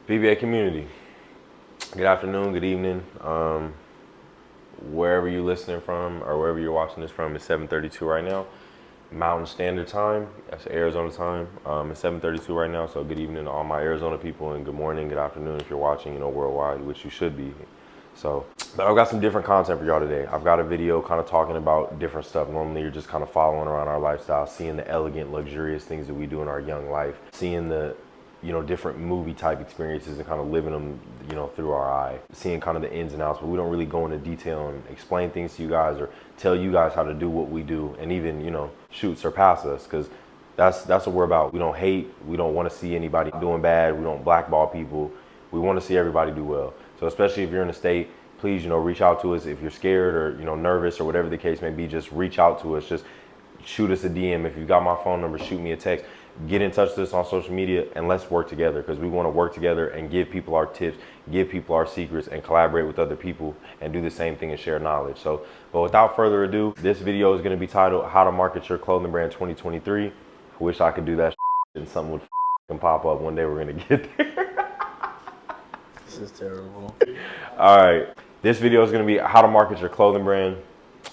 BBA community, good afternoon, good evening. Wherever you're listening from or wherever you're watching this from, it's 7:32 right now. Mountain Standard Time, that's Arizona time. It's 7:32 right now, so good evening to all my Arizona people and good morning, good afternoon if you're watching, worldwide, which you should be. But I've got some different content for y'all today. I've got a video kind of talking about different stuff. Normally you're just kind of following around our lifestyle, seeing the elegant, luxurious things that we do in our young life, seeing the different movie type experiences and kind of living them, through our eye, seeing kind of the ins and outs, but we don't really go into detail and explain things to you guys or tell you guys how to do what we do and even, surpass us, because that's what we're about. We don't hate. We don't want to see anybody doing bad. We don't blackball people. We want to see everybody do well. So especially if you're in the state, please, reach out to us. If you're scared or, nervous or whatever the case may be, just reach out to us. Just shoot us a DM. If you got my phone number, shoot me a text. Get in touch with us on social media and let's work together, because we want to work together and give people our tips, give people our secrets, and collaborate with other people and do the same thing and share knowledge. But without further ado, this video is going to be titled How to Market Your Clothing Brand 2023. I wish I could do that and something would can pop up one day. We're going to get there. This is terrible. All right. This video is going to be how to market your clothing brand.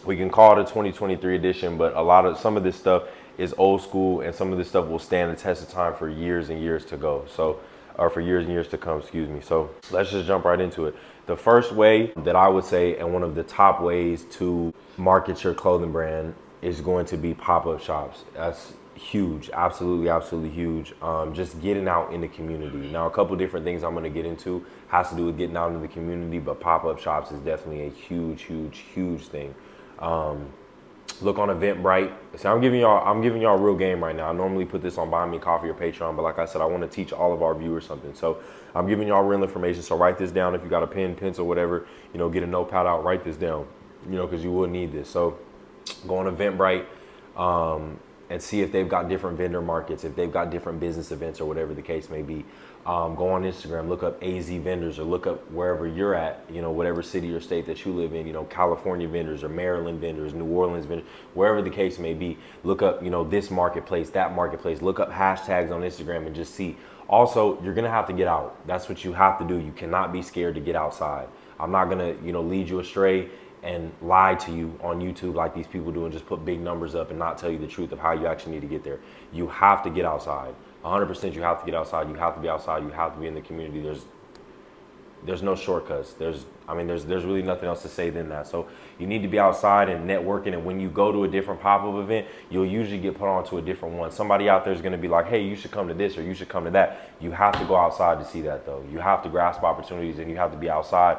We can call it a 2023 edition, but some of this stuff is old school, and some of this stuff will stand the test of time for years and years to go. Or for years and years to come, excuse me. So let's just jump right into it. The first way that I would say, and one of the top ways to market your clothing brand, is going to be pop-up shops. That's huge, absolutely huge. Just getting out in the community. Now, a couple different things I'm going to get into has to do with getting out in the community, but pop-up shops is definitely a huge thing. Look on Eventbrite. See, I'm giving y'all real game right now. I normally put this on Buy Me Coffee or Patreon, but like I said, I want to teach all of our viewers something. So I'm giving y'all real information. So write this down. If you got a pen, pencil, whatever, get a notepad out, write this down, because you will need this. So go on Eventbrite, and see if they've got different vendor markets, if they've got different business events or whatever the case may be. Go on Instagram, look up AZ vendors, or look up wherever you're at, whatever city or state that you live in, California vendors or Maryland vendors, New Orleans vendors, wherever the case may be. Look up, this marketplace, that marketplace. Look up hashtags on Instagram and just see. Also, you're gonna have to get out. That's what you have to do. You cannot be scared to get outside. I'm not gonna, lead you astray and lie to you on YouTube like these people do and just put big numbers up and not tell you the truth of how you actually need to get there. You have to get outside. 100% you have to get outside. You have to be outside. You have to be in the community. There's no shortcuts. There's really nothing else to say than that. So you need to be outside and networking, and when you go to a different pop-up event, you'll usually get put on to a different one. Somebody out there is going to be like, hey, you should come to this or you should come to that. You have to go outside to see that, though. You have to grasp opportunities and you have to be outside.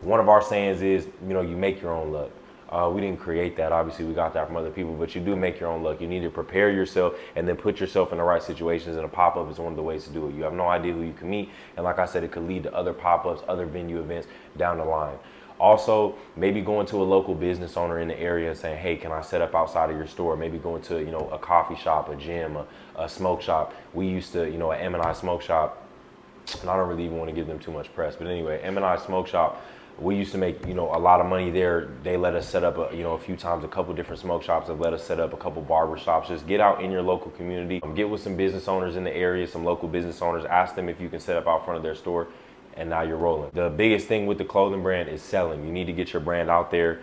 One of our sayings is, you make your own luck. We didn't create that. Obviously, we got that from other people, but you do make your own luck. You need to prepare yourself and then put yourself in the right situations, and a pop-up is one of the ways to do it. You have no idea who you can meet, and like I said, it could lead to other pop-ups, other venue events down the line. Also, maybe going to a local business owner in the area and saying, hey, can I set up outside of your store? Maybe going to, a coffee shop, a gym, a smoke shop. We used to, an M&I smoke shop, and I don't really even want to give them too much press, but anyway, M&I smoke shop, we used to make, a lot of money there. They let us set up, a few times, a couple different smoke shops. They've let us set up a couple barber shops. Just get out in your local community. Get with some business owners in the area, some local business owners. Ask them if you can set up out front of their store, and now you're rolling. The biggest thing with the clothing brand is selling. You need to get your brand out there.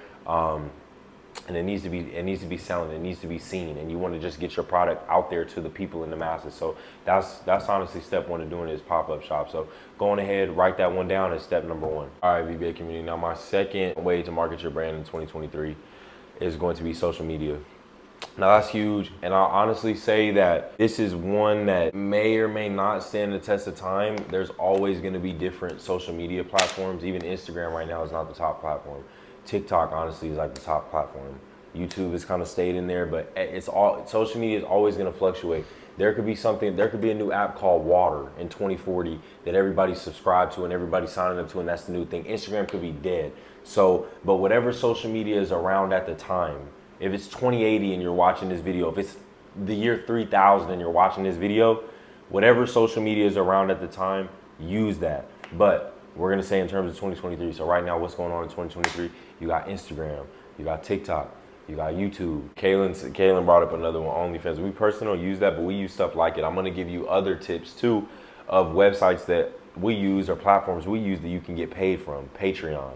And it needs to be selling. It needs to be seen, and you want to just get your product out there to the people in the masses. So that's honestly step one of doing it, is pop-up shop. So going ahead, write that one down as step number one. All right, VBA community. Now my second way to market your brand in 2023 is going to be social media. Now that's huge, and I'll honestly say that this is one that may or may not stand the test of time. There's always going to be different social media platforms. Even Instagram right now is not the top platform. TikTok honestly is like the top platform. YouTube has kind of stayed in there, but social media is always going to fluctuate. There could be a new app called Water in 2040 that everybody's subscribed to and everybody's signing up to, and that's the new thing. Instagram could be dead. So, but whatever social media is around at the time, if it's 2080 and you're watching this video, if it's the year 3000 and you're watching this video, whatever social media is around at the time, use that. But we're gonna say in terms of 2023. So right now, what's going on in 2023? You got Instagram, you got TikTok, you got YouTube. Kaylin brought up another one, OnlyFans. We personally don't use that, but we use stuff like it. I'm gonna give you other tips too of websites that we use or platforms we use that you can get paid from. Patreon.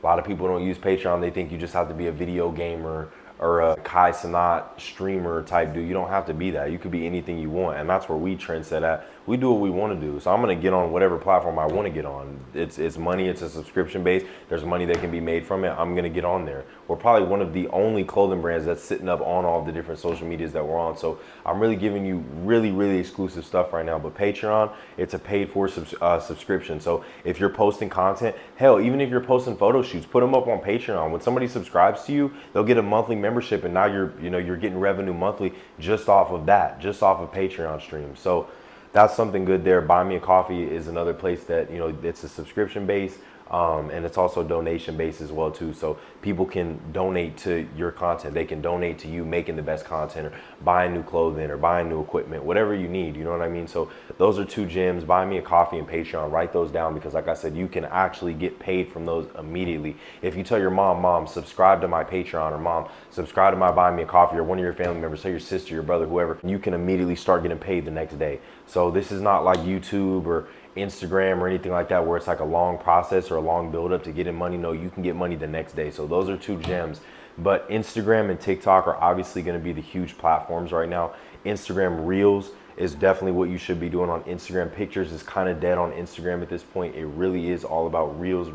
A lot of people don't use Patreon. They think you just have to be a video gamer or a Kai Cenat streamer type dude. You don't have to be that. You could be anything you want, and that's where we trendset at. We do what we want to do. So I'm gonna get on whatever platform I want to get on. It's money. It's a subscription base. There's money that can be made from it. I'm gonna get on there. We're probably one of the only clothing brands that's sitting up on all the different social medias that we're on. So I'm really giving you really exclusive stuff right now. But Patreon, it's a paid for subscription. So if you're posting content, hell, even if you're posting photo shoots, put them up on Patreon. When somebody subscribes to you, they'll get a monthly membership, and now you're getting revenue monthly just off of that, just off of Patreon streams. So that's something good there. Buy Me a Coffee is another place that, it's a subscription base. And it's also donation based as well too. So people can donate to your content. They can donate to you making the best content, or buying new clothing, or buying new equipment, whatever you need. You know what I mean? So those are two gems. Buy Me a Coffee and Patreon. Write those down, because like I said, you can actually get paid from those immediately. If you tell your mom, subscribe to my Patreon, or mom, subscribe to my Buy Me a Coffee, or one of your family members, say your sister, your brother, whoever, you can immediately start getting paid the next day. So this is not like YouTube or Instagram or anything like that, where it's like a long process or a long build up to getting money. No, you can get money the next day. So those are two gems. But Instagram and TikTok are obviously going to be the huge platforms right now. Instagram Reels is definitely what you should be doing on Instagram. Pictures is kind of dead on Instagram at this point. It really is all about Reels,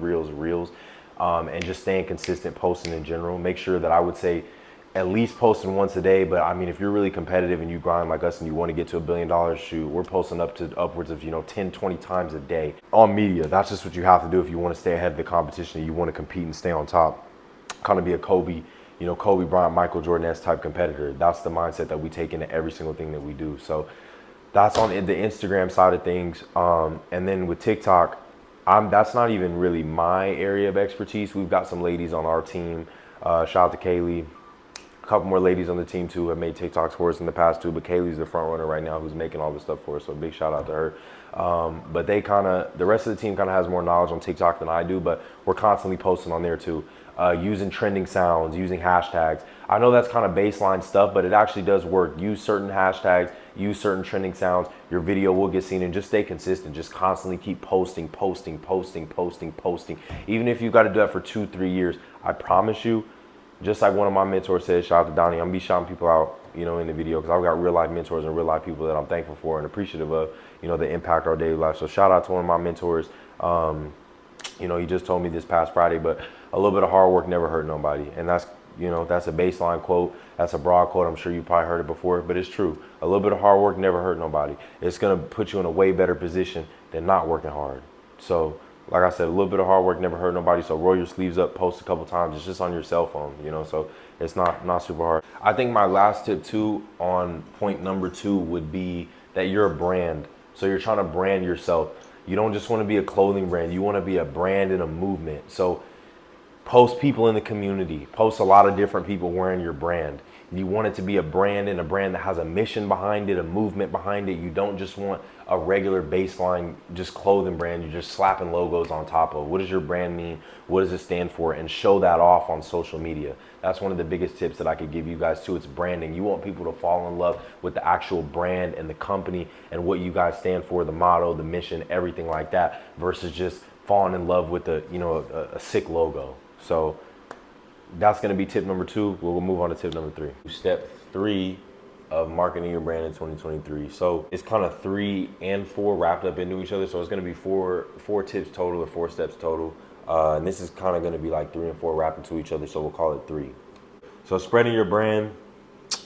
and just staying consistent, posting in general. Make sure that, I would say, at least posting once a day. But I mean, if you're really competitive and you grind like us and you want to get to $1 billion, shoot, we're posting up to upwards of 10, 20 times a day on media. That's just what you have to do if you want to stay ahead of the competition. You want to compete and stay on top, kind of be a Kobe Bryant, Michael Jordan-esque type competitor. That's the mindset that we take into every single thing that we do. So that's on the Instagram side of things. And then with TikTok, that's not even really my area of expertise. We've got some ladies on our team. Shout out to Kaylee. A couple more ladies on the team too have made TikToks for us in the past too, but Kaylee's the front runner right now who's making all this stuff for us, so big shout out to her. But the rest of the team kind of has more knowledge on TikTok than I do, but we're constantly posting on there too, using trending sounds, using hashtags. I know that's kind of baseline stuff, but it actually does work. Use certain hashtags, use certain trending sounds, your video will get seen, and just stay consistent. Just constantly keep posting. Even if you've got to do that for 2-3 years, I promise you, just like one of my mentors said, shout out to Donnie, I'm gonna be shouting people out, in the video, because I've got real life mentors and real life people that I'm thankful for and appreciative of, the impact our daily life. So shout out to one of my mentors. He just told me this past Friday, but a little bit of hard work never hurt nobody. And that's a baseline quote. That's a broad quote. I'm sure you probably heard it before, but it's true. A little bit of hard work never hurt nobody. It's gonna put you in a way better position than not working hard. So like I said, a little bit of hard work never hurt nobody. So roll your sleeves up, post a couple times. It's just on your cell phone, so it's not super hard. I think my last tip too, on point number 2, would be that you're a brand. So you're trying to brand yourself. You don't just want to be a clothing brand. You want to be a brand and a movement. So post people in the community. Post a lot of different people wearing your brand. You want it to be a brand, and a brand that has a mission behind it, a movement behind it. You don't just want a regular baseline, just clothing brand you're just slapping logos on top of. What does your brand mean? What does it stand for? And show that off on social media. That's one of the biggest tips that I could give you guys too. It's branding. You want people to fall in love with the actual brand and the company and what you guys stand for, the motto, the mission, everything like that, versus just falling in love with a sick logo. So that's going to be tip number 2. We'll move on to tip number 3. Step 3 of marketing your brand in 2023. So it's kind of 3 and 4 wrapped up into each other. So it's going to be four tips total, or 4 steps total. And this is kind of going to be like 3 and 4 wrapped into each other. So we'll call it 3. So spreading your brand.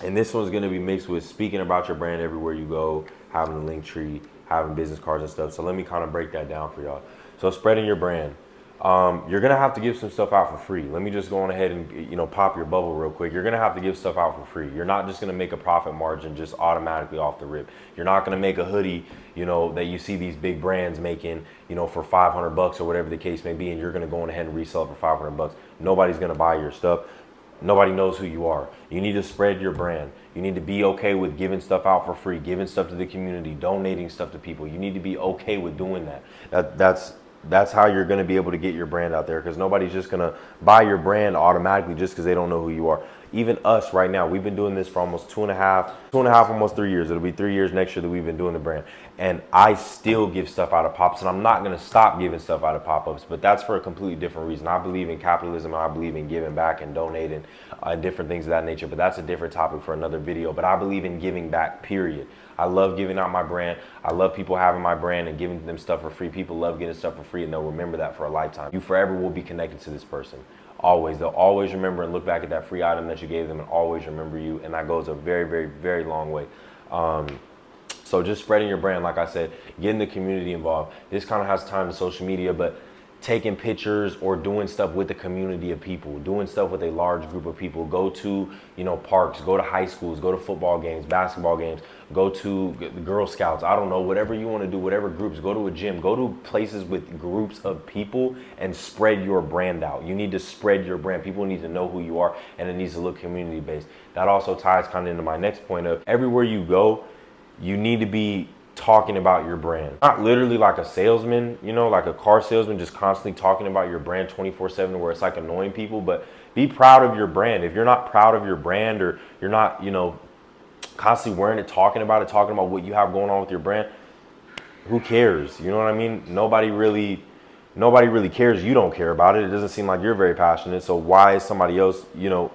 And this one's going to be mixed with speaking about your brand everywhere you go, having a link tree, having business cards and stuff. So let me kind of break that down for y'all. So spreading your brand. You're gonna have to give some stuff out for free. Let me just go on ahead and pop your bubble real quick. You're gonna have to give stuff out for free. You're not just gonna make a profit margin just automatically off the rip. You're not gonna make a hoodie, that you see these big brands making, for $500 or whatever the case may be, and you're gonna go on ahead and resell it for $500. Nobody's gonna buy your stuff. Nobody knows who you are. You need to spread your brand. You need to be okay with giving stuff out for free, giving stuff to the community, donating stuff to people. You need to be okay with doing that. That's how you're going to be able to get your brand out there, because nobody's just going to buy your brand automatically just because they don't know who you are. even us right now, we've been doing this for almost two and a half, almost 3 years. It'll be 3 years next year that we've been doing the brand. And I still give stuff out of pop-ups, and I'm not gonna stop giving stuff out of pop-ups, but that's for a completely different reason. I believe in capitalism, and I believe in giving back and donating and different things of that nature, but that's a different topic for another video. But I believe in giving back, period. I love giving out my brand. I love people having my brand and giving them stuff for free. People love getting stuff for free, and they'll remember that for a lifetime. You forever will be connected to this person. Always. They'll always remember and look back at that free item that you gave them and always remember you, and that goes a very, very, very long way. So just spreading your brand, like I said, getting the community involved. This kind of has time to social media, but taking pictures or doing stuff with the community of people, doing stuff with a large group of people. Go to, parks, go to high schools, go to football games, basketball games, go to the Girl Scouts. I don't know, whatever you want to do, whatever groups, go to a gym, go to places with groups of people and spread your brand out. You need to spread your brand. People need to know who you are, and it needs to look community based. That also ties kind of into my next point of everywhere you go, you need to be talking about your brand. Not literally like a salesman, like a car salesman, just constantly talking about your brand 24/7 where it's like annoying people, but be proud of your brand. If you're not proud of your brand, or you're not, constantly wearing it, talking about what you have going on with your brand, who cares? You know what I mean? Nobody really cares. You don't care about it. It doesn't seem like you're very passionate. So why is somebody else,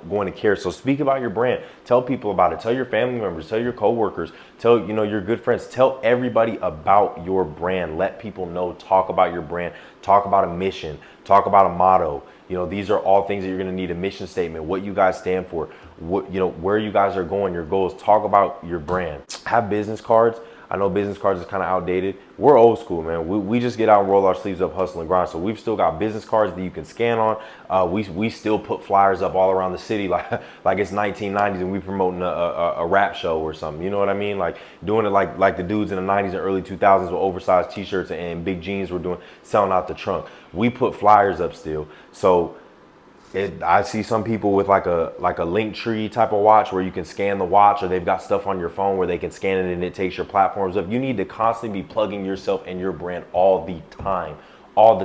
going to care? So speak about your brand. Tell people about it. Tell your family members, tell your coworkers, tell, your good friends, tell everybody about your brand. Let people know, talk about your brand, talk about a mission, talk about a motto. These are all things that you're going to need: a mission statement, what you guys stand for, where you guys are going, your goals. Talk about your brand. Have business cards. I know business cards is kind of outdated. We're old school, man. We just get out and roll our sleeves up, hustle and grind. So we've still got business cards that you can scan on. We still put flyers up all around the city like it's 1990s and we promoting a rap show or something. You know what I mean? Like doing it like the dudes in the 90s and early 2000s with oversized t-shirts and big jeans were doing, selling out the trunk. We put flyers up still. So I see some people with like a Linktree type of watch where you can scan the watch, or they've got stuff on your phone where they can scan it and it takes your platforms up. You need to constantly be plugging yourself and your brand all the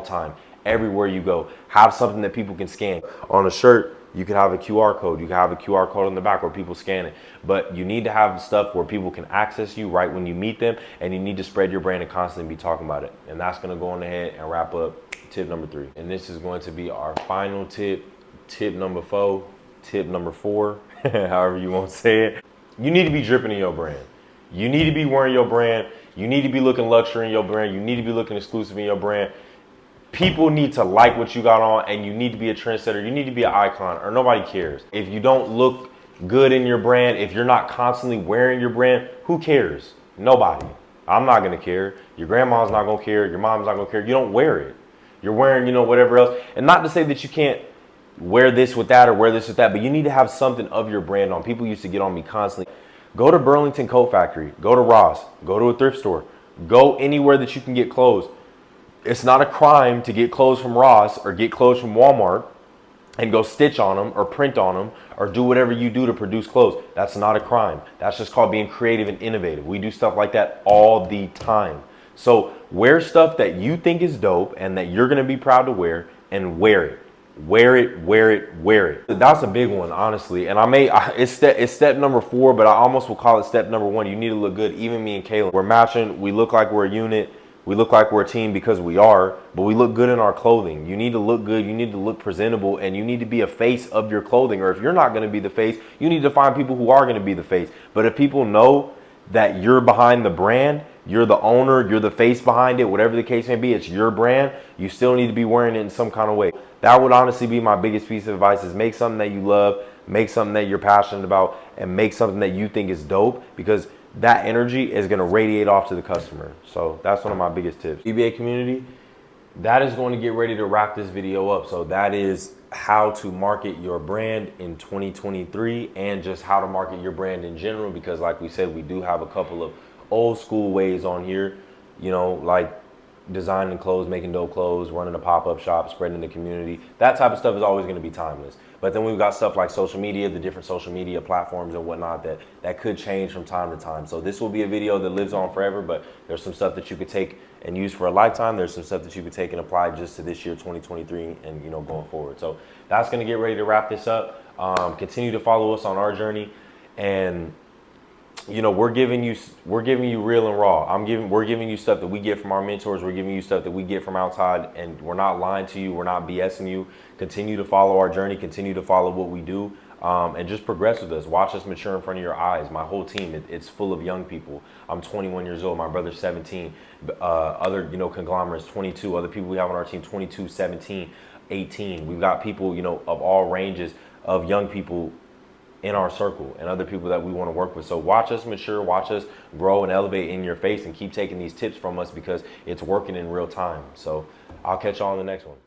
time, everywhere you go. Have something that people can scan. On a shirt, you can have a QR code. You can have a QR code on the back where people scan it. But you need to have stuff where people can access you right when you meet them, and you need to spread your brand and constantly be talking about it. And that's going to go on ahead and wrap up tip number 3. And this is going to be our final tip. Tip number 4, however you want to say it. You need to be dripping in your brand. You need to be wearing your brand. You need to be looking luxury in your brand. You need to be looking exclusive in your brand. People need to like what you got on, and you need to be a trendsetter. You need to be an icon, or nobody cares. If you don't look good in your brand, if you're not constantly wearing your brand, who cares? Nobody. I'm not going to care. Your grandma's not going to care. Your mom's not going to care. You don't wear it. You're wearing, whatever else. And not to say that you can't wear this with that or wear this with that, but you need to have something of your brand on. People used to get on me constantly. Go to Burlington Coat Factory, go to Ross, go to a thrift store, go anywhere that you can get clothes. It's not a crime to get clothes from Ross or get clothes from Walmart and go stitch on them or print on them or do whatever you do to produce clothes. That's not a crime. That's just called being creative and innovative. We do stuff like that all the time. So wear stuff that you think is dope and that you're going to be proud to wear, and wear it. Wear it. That's a big one, honestly. And it's step number 4, but I almost will call it step number 1. You need to look good. Even me and Kayla, we're matching. We look like we're a unit. We look like we're a team because we are, but we look good in our clothing. You need to look good. You need to look presentable, and you need to be a face of your clothing. Or if you're not going to be the face, you need to find people who are going to be the face. But if people know that you're behind the brand, you're the owner, you're the face behind it, whatever the case may be, it's your brand, you still need to be wearing it in some kind of way. That would honestly be my biggest piece of advice: is make something that you love, make something that you're passionate about, and make something that you think is dope, because that energy is going to radiate off to the customer. So that's one of my biggest tips. EBA community, that is going to get ready to wrap this video up. So that is how to market your brand in 2023, and just how to market your brand in general, because like we said, we do have a couple of old school ways on here, like designing clothes, making dope clothes, running a pop-up shop, spreading the community. That type of stuff is always going to be timeless. But then we've got stuff like social media, the different social media platforms and whatnot that could change from time to time. So this will be a video that lives on forever, but there's some stuff that you could take and use for a lifetime. There's some stuff that you could take and apply just to this year, 2023, and going forward. So that's going to get ready to wrap this up. Continue to follow us on our journey, and you know, we're giving you real and raw. We're giving you stuff that we get from our mentors. We're giving you stuff that we get from outside, and we're not lying to you. We're not BSing you. Continue to follow our journey. Continue to follow what we do, and just progress with us. Watch us mature in front of your eyes. My whole team, it's full of young people. I'm 21 years old. My brother's 17. Other, you know, conglomerates 22. Other people we have on our team 22, 17, 18. We've got people, you know, of all ranges of young people in our circle and other people that we want to work with. So watch us mature, watch us grow and elevate in your face, and keep taking these tips from us because it's working in real time. So I'll catch y'all on the next one.